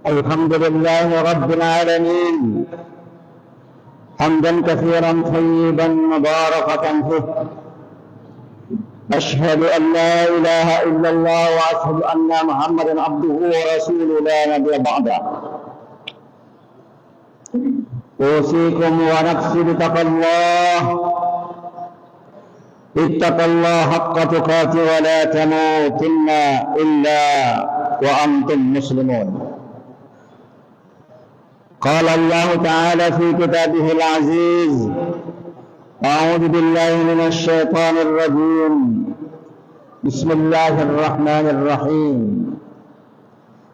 الحمد لله رب العالمين حمدا كثيرا طيبا مباركا فيه. أشهد أن لا إله إلا الله وأشهد أن محمدا عبده ورسوله لا نبي بعده. أوصيكم ونفسي بتقوى الله. اتقوا الله حق تقاته ولا تموتن إلا وأنتم مسلمون. قال الله تعالى في كتابه العزيز: أعوذ بالله من الشيطان الرجيم. بسم الله الرحمن الرحيم.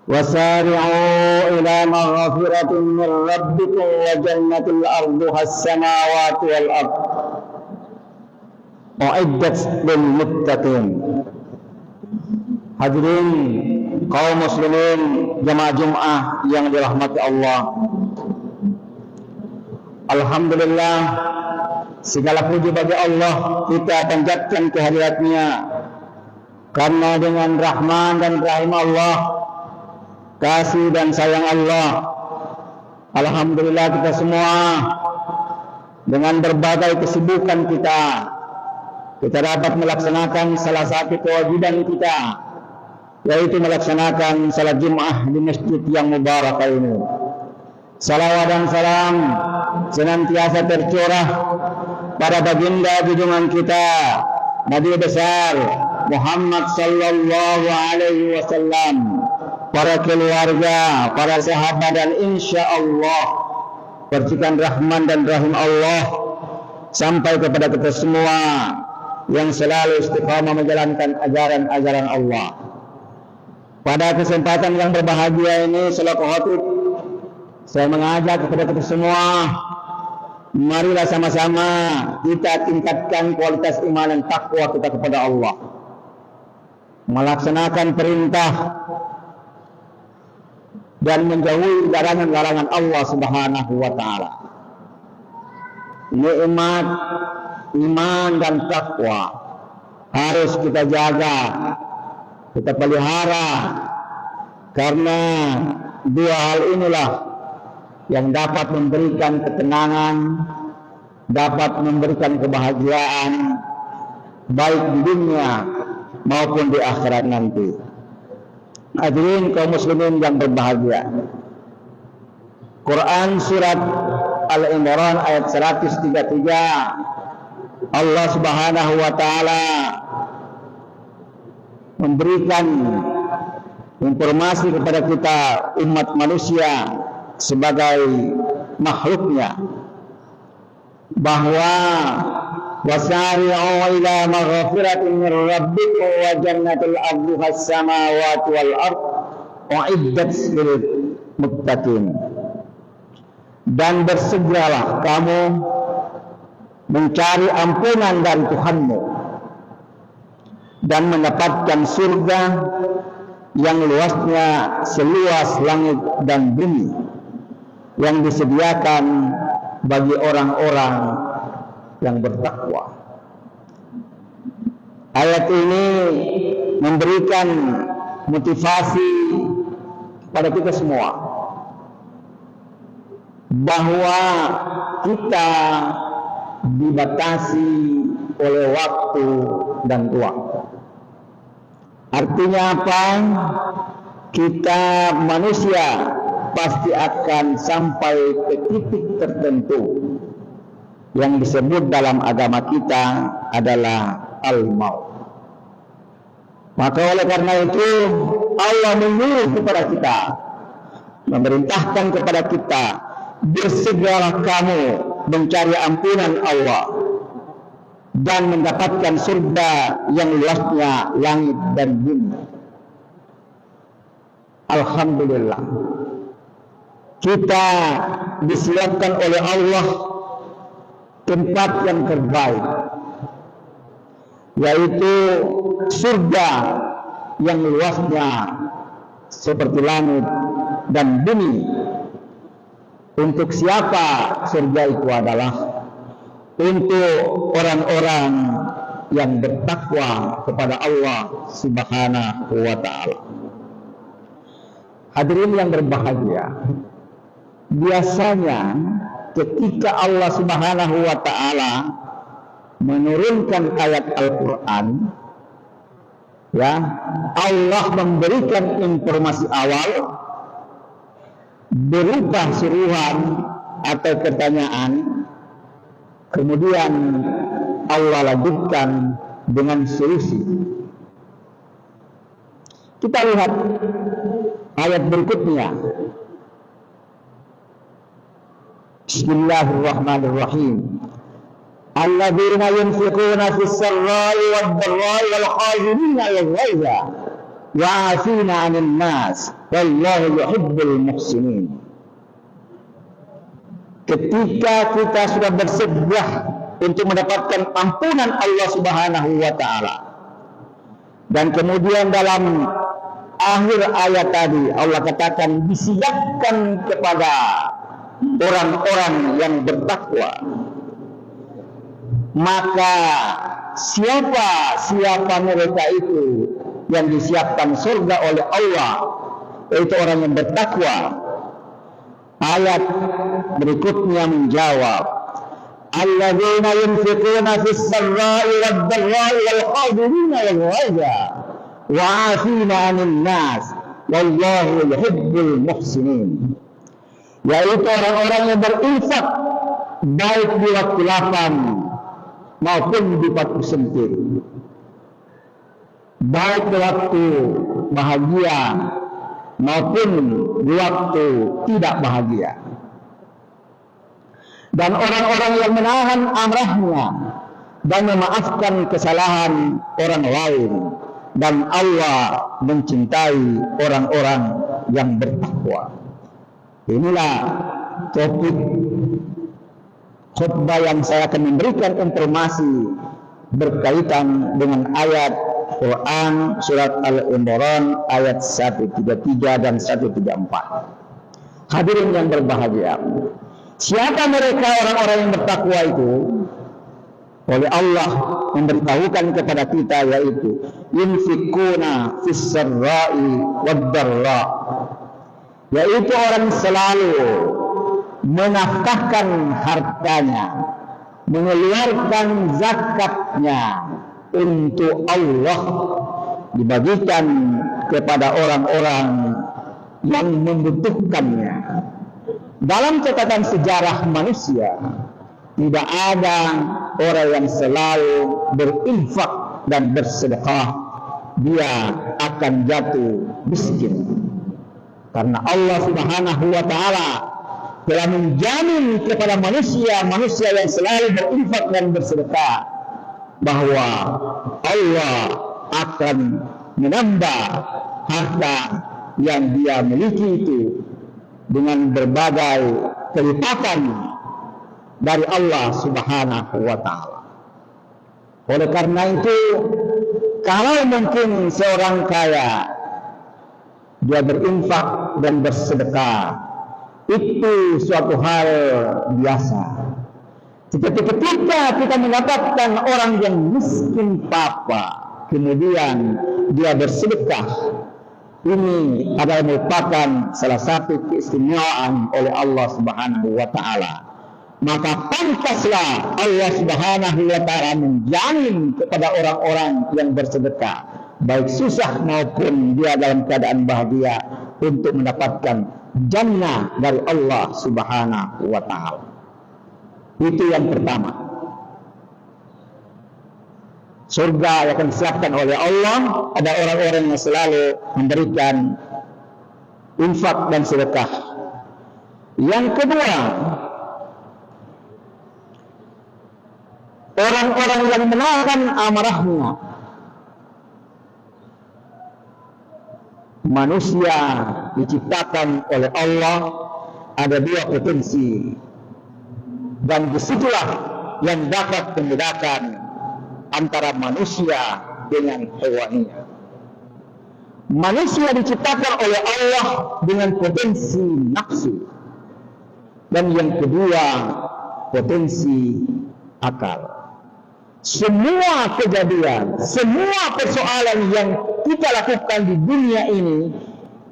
وسارعوا إلى مغفرة من ربكم وجنة أرضها السماوات والأرض أعدت للمتقين. Hadirin kaum muslimin jamaah Jumat yang dirahmati Allah. Alhamdulillah, segala puji bagi Allah, kita panjatkan kehadirat-Nya. Karena dengan rahman dan rahim Allah, kasih dan sayang Allah, alhamdulillah kita semua dengan berbagai kesibukan kita dapat melaksanakan salah satu kewajiban kita, yaitu melaksanakan salat Jumat di masjid yang mubarak ini. Salawat dan salam senantiasa tercurah pada baginda junjungan kita, Nabi besar Muhammad sallallahu alaihi wasallam, para keluarga, para sahabat, dan insya Allah percikan rahman dan rahim Allah sampai kepada kita semua yang selalu istiqamah menjalankan ajaran-ajaran Allah. Pada kesempatan yang berbahagia ini, selaku khatib, saya mengajak kepada kita semua, marilah sama-sama kita tingkatkan kualitas iman dan takwa kita kepada Allah, melaksanakan perintah dan menjauhi larangan-larangan Allah Subhanahu wa Ta'ala. Nikmat iman dan takwa harus kita jaga, kita pelihara, karena dua hal inilah yang dapat memberikan ketenangan, dapat memberikan kebahagiaan baik di dunia maupun di akhirat nanti. Hadirin kaum muslimin yang berbahagia, Quran surat Al-Imran ayat 133, Allah Subhanahu wa Ta'ala memberikan informasi kepada kita umat manusia sebagai makhluknya, bahwa wasari'u ila maghfiratin min rabbikum wa jannatil arduha as-samawati wal ard u'iddat lil muttaqin. Dan bersegeralah kamu mencari ampunan dari Tuhanmu dan mendapatkan surga yang luasnya seluas langit dan bumi, yang disediakan bagi orang-orang yang bertakwa. Ayat ini memberikan motivasi pada kita semua bahwa kita dibatasi oleh waktu dan ruang. Artinya apa? Kita manusia pasti akan sampai ke titik tertentu yang disebut dalam agama kita adalah al-maut. Maka oleh karena itu Allah menyuruh kepada kita, memerintahkan kepada kita, bersegeralah kamu mencari ampunan Allah dan mendapatkan surga yang luasnya langit dan bumi. Alhamdulillah, kita disiapkan oleh Allah tempat yang terbaik, yaitu surga yang luasnya seperti langit dan bumi. Untuk siapa surga itu adalah? Untuk orang-orang yang bertakwa kepada Allah Subhanahu wa Ta'ala. Hadirin yang berbahagia, biasanya ketika Allah Subhanahu wa ta'ala menurunkan ayat Al-Quran, ya, Allah memberikan informasi awal berupa suruhan atau pertanyaan, kemudian Allah lanjutkan dengan solusi. Kita lihat ayat berikutnya. Bismillahirrahmanirrahim. Alladzina yunfiquna fis sarra'i wad dharra'i wal khazimina al-ghaiza wa 'afina 'anil nas wallahu yuhibbul muhsinin. Ketika kita sudah bersedia untuk mendapatkan ampunan Allah Subhanahu wa ta'ala, dan kemudian dalam akhir ayat tadi Allah katakan disiapkan kepada orang-orang yang bertakwa, maka siapa mereka itu yang disiapkan surga oleh Allah, yaitu orang yang bertakwa. Ayat berikutnya menjawab, alladzina yunfiquna fis sarra'i wad dharra'i wal khazimina wal ghaiza wa 'afina 'anil nas wallahu yuhibbul muhsinin. Yaitu orang-orang yang berinfak baik di waktu lapang maupun di waktu sempit, baik di waktu bahagia maupun di waktu tidak bahagia. Dan orang-orang yang menahan amarahnya dan memaafkan kesalahan orang lain, dan Allah mencintai orang-orang yang bertakwa. Inilah topik khutbah yang saya akan memberikan informasi berkaitan dengan ayat Quran surat Al-Imran ayat 133 dan 134. Hadirin yang berbahagia, siapa mereka orang-orang yang bertakwa itu? Oleh Allah memberitahukan kepada kita, yaitu yunfikuna fis sarra'i wad dharra, yaitu orang selalu menafkahkan hartanya, mengeluarkan zakatnya untuk Allah, dibagikan kepada orang-orang yang membutuhkannya. Dalam catatan sejarah manusia, tidak ada orang yang selalu berinfak dan bersedekah dia akan jatuh miskin. Karena Allah Subhanahu wa ta'ala telah menjamin kepada manusia yang selalu berinfak dan bersedekah, bahwa Allah akan menambah harta yang dia miliki itu dengan berbagai kelipatan dari Allah Subhanahu wa ta'ala. Oleh karena itu, kalau mungkin seorang kaya dia berinfak dan bersedekah, itu suatu hal biasa. Tetapi ketika kita mendapatkan orang yang miskin papa, kemudian dia bersedekah, ini adalah merupakan salah satu keistimewaan oleh Allah Subhanahu wa ta'ala. Maka pantaslah Allah Subhanahu wa ta'ala menjamin kepada orang-orang yang bersedekah, baik susah maupun dia dalam keadaan bahagia, untuk mendapatkan jannah dari Allah Subhanahu wa ta'ala. Itu yang pertama. Surga yang akan disiapkan oleh Allah, ada orang-orang yang selalu memberikan infak dan sedekah. Yang kedua, orang-orang yang menahan amarahnya. Manusia diciptakan oleh Allah ada dua potensi, dan disitulah yang dapat membedakan antara manusia dengan hewannya. Manusia diciptakan oleh Allah dengan potensi nafsu, dan yang kedua potensi akal. Semua kejadian, semua persoalan yang kita lakukan di dunia ini,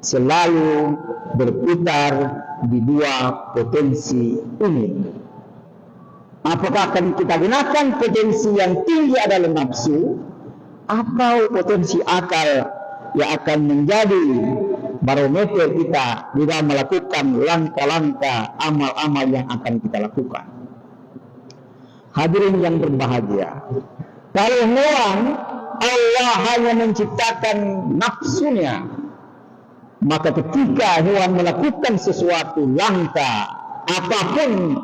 selalu berputar di dua potensi ini. Apakah akan kita gunakan potensi yang tinggi adalah nafsu, atau potensi akal yang akan menjadi barometer kita di dalam melakukan langkah-langkah amal-amal yang akan kita lakukan. Hadirin yang berbahagia, kalau hewan Allah hanya menciptakan nafsunya, maka ketika hewan melakukan sesuatu langkah apapun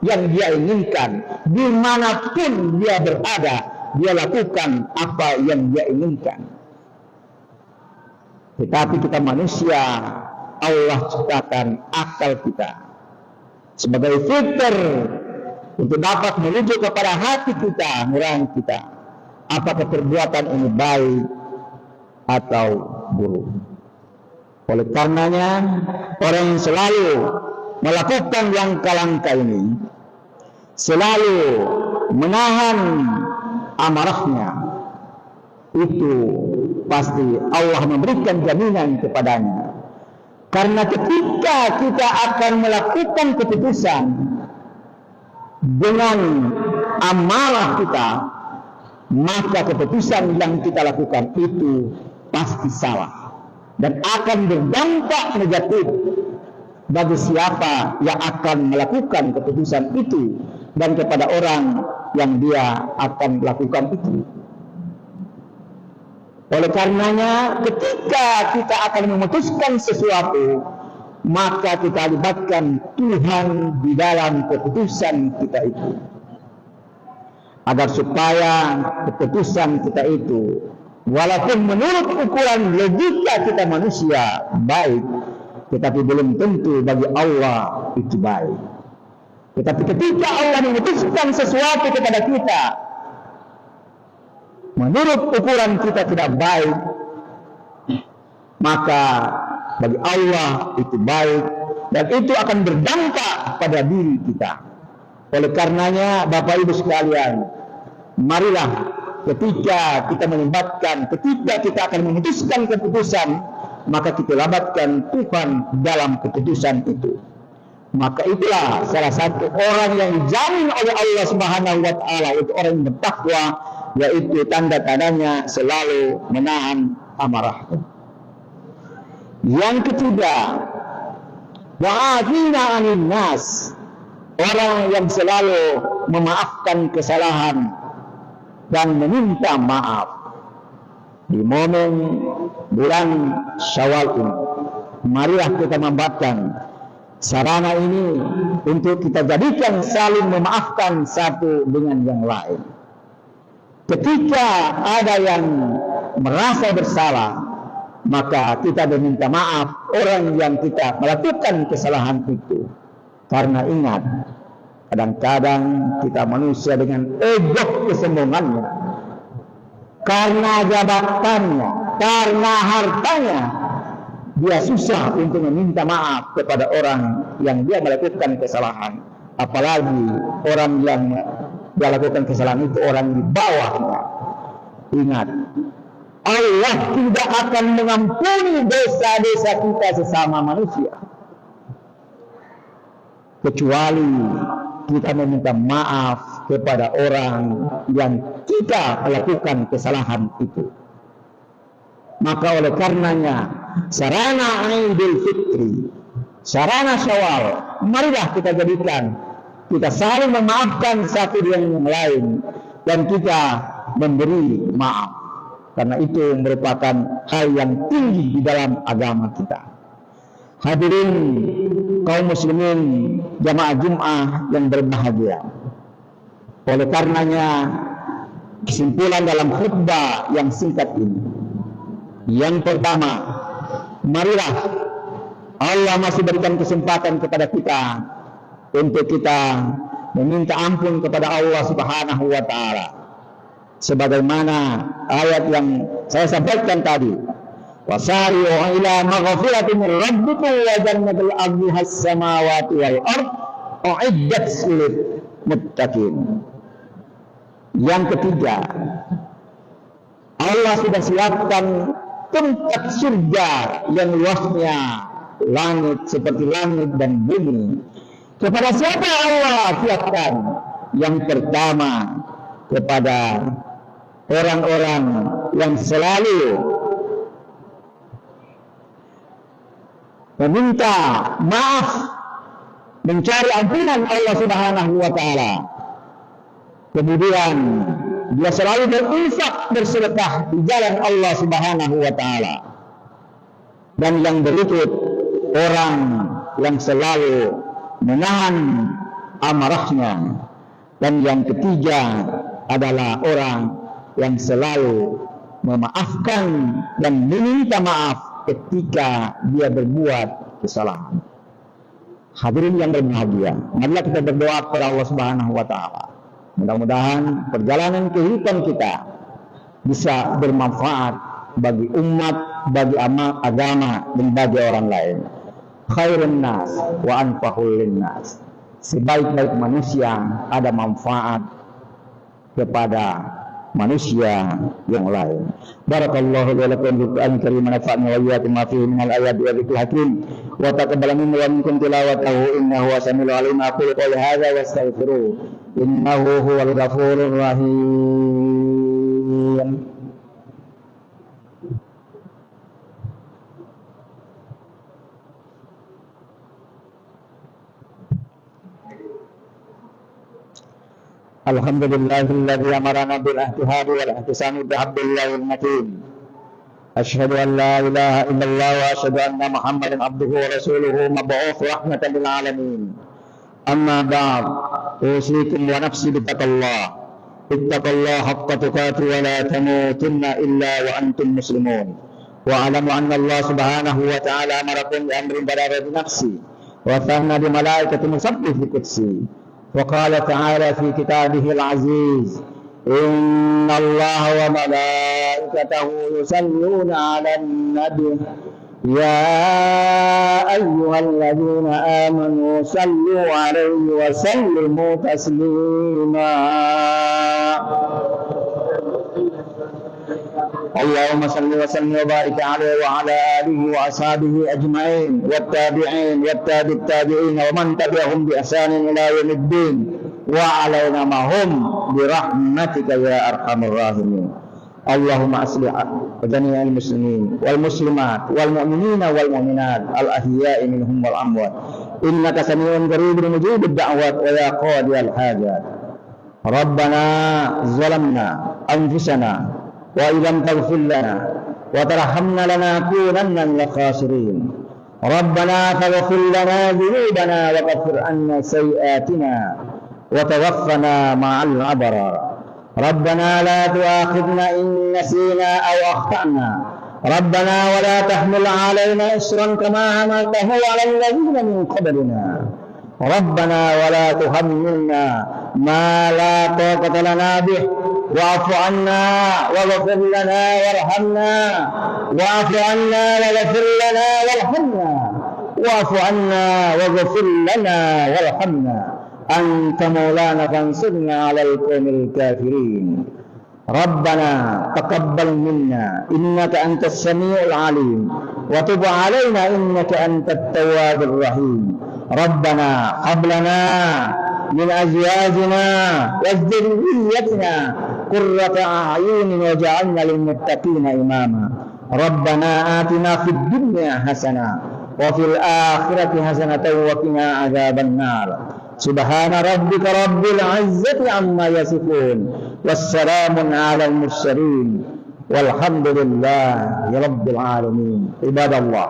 yang dia inginkan, dimanapun dia berada, dia lakukan apa yang dia inginkan. Tetapi kita manusia, Allah ciptakan akal kita sebagai filter untuk dapat menuju kepada hati kita, nurani kita, apakah perbuatan ini baik atau buruk. Oleh karenanya, orang yang selalu melakukan langkah-langkah ini, selalu menahan amarahnya, itu pasti Allah memberikan jaminan kepadanya. Karena ketika kita akan melakukan keputusan dengan amarah kita, maka keputusan yang kita lakukan itu pasti salah dan akan berdampak negatif bagi siapa yang akan melakukan keputusan itu dan kepada orang yang dia akan melakukan itu. Oleh karenanya, ketika kita akan memutuskan sesuatu, maka kita libatkan Tuhan di dalam keputusan kita itu, agar supaya keputusan kita itu, walaupun menurut ukuran logika kita manusia baik, tetapi belum tentu bagi Allah itu baik. Tetapi ketika Allah memutuskan sesuatu kepada kita, menurut ukuran kita tidak baik, maka bagi Allah itu baik, dan itu akan berdampak pada diri kita. Oleh karenanya, Bapak Ibu sekalian, marilah ketika kita melibatkan, ketika kita akan memutuskan keputusan, maka kita libatkan Tuhan dalam keputusan itu. Maka itulah salah satu orang yang dijamin oleh Allah Subhanahu wa Ta'ala, itu orang yang bertakwa, yaitu tanda-tandanya selalu menahan amarah. Yang ketiga, wa'afina 'anil nas, orang yang selalu memaafkan kesalahan dan meminta maaf. Di momen bulan Syawal ini, marilah kita membuatkan sarana ini untuk kita jadikan saling memaafkan satu dengan yang lain. Ketika ada yang merasa bersalah, maka kita meminta maaf orang yang kita melakukan kesalahan itu. Karena ingat, kadang-kadang kita manusia dengan ego kesombongannya, karena jabatannya, karena hartanya, dia susah untuk meminta maaf kepada orang yang dia melakukan kesalahan. Apalagi orang yang dia lakukan kesalahan itu orang di bawahnya. Ingat, Allah tidak akan mengampuni dosa-dosa kita sesama manusia, kecuali kita meminta maaf kepada orang yang kita melakukan kesalahan itu. Maka oleh karenanya, sarana Idul Fitri, sarana Syawal, marilah kita jadikan kita saling memaafkan satu dengan yang lain, dan kita memberi maaf, karena itu merupakan hal yang tinggi di dalam agama kita. Hadirin kaum muslimin jamaah Jumat yang berbahagia, oleh karenanya kesimpulan dalam khutbah yang singkat ini, yang pertama, marilah Allah masih berikan kesempatan kepada kita untuk kita meminta ampun kepada Allah Subhanahu wa Ta'ala, sebagaimana ayat yang saya sampaikan tadi, wasari'u ila maghfiratin min rabbikum wa jannatin 'arduha as-samawati wal ard u'iddat lil muttaqin. Yang ketiga, Allah sudah siapkan tempat surga yang luasnya langit seperti langit dan bumi. Kepada siapa Allah siapkan? Yang pertama, kepada orang-orang yang selalu meminta maaf, mencari ampunan Allah Subhanahu wa taala. Kemudian dia selalu berinfak, bersedekah di jalan Allah Subhanahu wa taala. Dan yang berikut, orang yang selalu menahan amarahnya. Dan yang ketiga adalah orang yang selalu memaafkan dan meminta maaf ketika dia berbuat kesalahan. Hadirin yang berbahagia, marilah kita berdoa kepada Allah Subhanahu wa taala. Mudah-mudahan perjalanan kehidupan kita bisa bermanfaat bagi umat, bagi agama, dan bagi orang lain. Khairun nas wa anfa'ul linnas. Sebaik-baik manusia ada manfaat kepada manusia yang lain. Barakallahu li wa lakum bil Qur'anil karim, nafa'ani wa iyyakum ma fihi minal ayati wa dzikril hakim, wa taqabbal minni wa minkum tilawatahu innahu samiul alim. Aqulu qawli hadza wa astaghfiruh innahu huwal ghafurur rahim. Alhamdulillahilladzi amarana bil ihtihadi wal ihtisami bi hablillahil matin. Asyhadu an la ilaha illallah wa asyhadu anna Muhammadan abduhu wa rasuluhu mab'uts rahmatan lil alamin. Amma ba'd, usikum wa nafsi bi taqwallah. Ittaqullaha haqqa tuqatih wa la tamutunna illa wa antum muslimun. Wa alamu anna Allah Subhanahu wa ta'ala amarakum bi amrin badara bi nafsi wa thanna bi malaikati musabbih bi qudsi. وقال تعالى في كتابه العزيز إن الله وملائكته يصلون على النبي يا أيها الذين آمنوا صلوا عليه وسلموا تسليما اللهم صل وسلم وبارك عليه وعلى آله وأصحابه أجمعين والتابعين والتابع التابعين ومن تبعهم بإحسان إلى يوم الدين وعلينا معهم برحمتك يا أرحم الراحمين. اللهم أصلح جميع المسلمين والمسلمات والمؤمنين والمؤمنات الأحياء منهم والأموات إنك سميع قريب مجيب الدعوات ويا قاضي الحاجات. ربنا ظلمنا أنفسنا وإن لم تغفر لنا وترحمنا لنكونن من الخاسرين. ربنا فاغفر لنا ذنوبنا وغفر عنا سيئاتنا وتوفنا مع الأبرار. ربنا لا تؤاخذنا إن نسينا أو أخطأنا. ربنا ولا تحمل علينا إصرا كما حملته على الذين من قبلنا. ربنا ولا تحملنا ما لا طاقة لنا به واعف عنا واغفر لنا وارحمنا. واعف عنا واغفر لنا وارحمنا. واعف عنا واغفر لنا وارحمنا. أنت مولانا فانصرنا على القوم الكافرين. ربنا تقبل منا إنك أنت السميع العليم وتب علينا إنك أنت التواب الرحيم. ربنا هب لنا من أزواجنا وذريتنا قرة أعين واجعلنا للمتقين إماما. ربنا آتنا في الدنيا حسنة وفي الآخرة حسنة وقنا عذاب النار. سبحان ربك رب العزة عما يصفون والسلام على المرسلين والحمد لله رب العالمين. عباد الله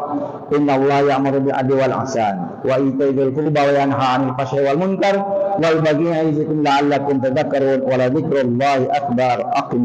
إن الله يأمر بالعدل والإحسان وإيتاء ذي القربى وينهى عن الفحشاء والمنكر والبغي يعظكم لعلكم تذكرون ولذكر الله أكبر. أقم